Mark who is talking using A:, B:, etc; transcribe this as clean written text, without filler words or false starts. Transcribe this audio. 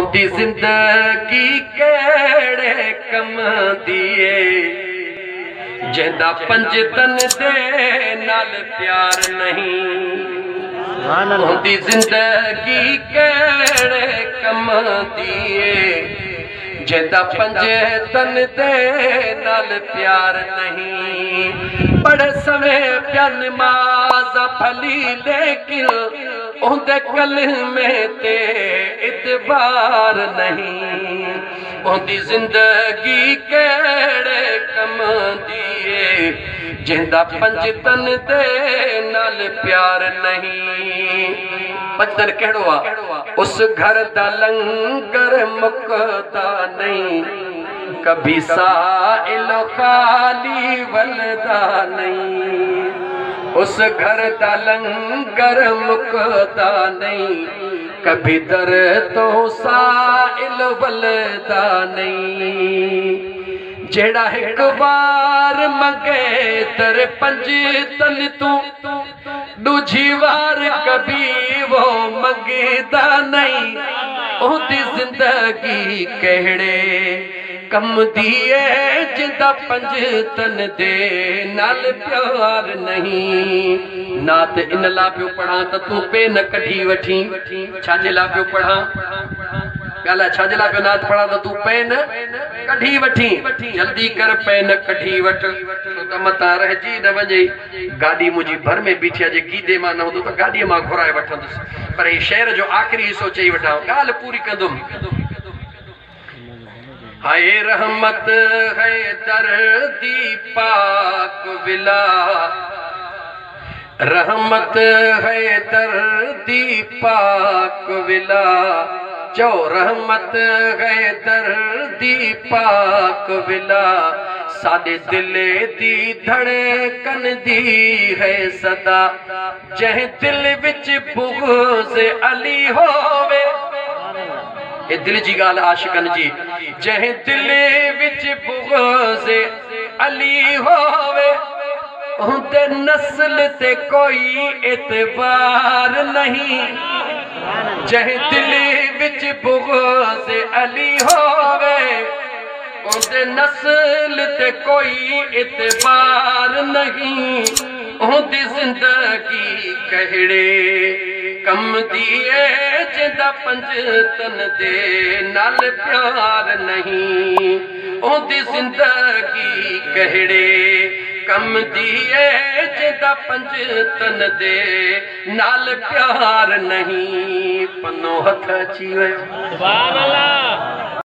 A: उनकी जिंदगी केड़े कम दिए जिंदा पंज तन दे नाल प्यार नहीं। उनकी जिंदगी केड़े कम दिए जिंदा पंज तन दे नाल प्यार नहीं। बड़े समय प्यार नमाज फली लेकिन उनके कलमे ते इतबार नहीं। उनकी जिंदगी केड़े कम दिए जिंदा पंज तन दे नाल प्यार नहीं। पंजतन केड़ो आ उस घर दा लंगर मुकदा नहीं कभी साइल खाली वलदा नहीं। उस घर दा लंगर मुकदा नहीं कभी दर तो साइल वलदा नहीं। जेड़ा एक बार मंगे तर पंज तन तू दूजी बार कभी वो मंगदा नहीं। ओदी जिंदगी केड़े कम दिए जिंदा पंज तन दे नाल प्यार नहीं। नात इन ला पियो पढ़ा त तू पे न कढ़ी वठी छाजे ला पियो पढ़ा गाला छाजे ला पियो नात पढ़ा त तू पे न कढ़ी वठी जल्दी कर पे न कढ़ी वठ त मता रहजी न वञे। गाड़ी मुझी भर में बीठिया जे गीदे मां न हूंदो त गाड़ी मां घुराए वठंदुसि पर ही शहर जो आखिरी हिस्सो चई वठां गाल पूरी कंदुम। हाय रहमत है दर्दी पाक विला रहमत है दर्दी पाक विला जो रहमत है दर्दी पाक विला साडे दिले दी धड़कन दी है सदा जह दिल विच बुग़्ज़ अली होवे। ये दिल जी गाल आशिकन जी जह दिल विच बुग़्ज़ अली होवे उनते नस्ल ते कोई एतबार नहीं। जह दिल विच बुग़्ज़ अली होवे उनते नस्ल ते कोई एतबार नहीं। उनकी जिंदगी केड़े कम दिए जिंदा पंज तन दे नाल प्यार नहीं। उनकी जिंदगी केड़े कम दिए जिंदा पंज तन दे नाल प्यार नहीं। पन्नो हथ अची वियो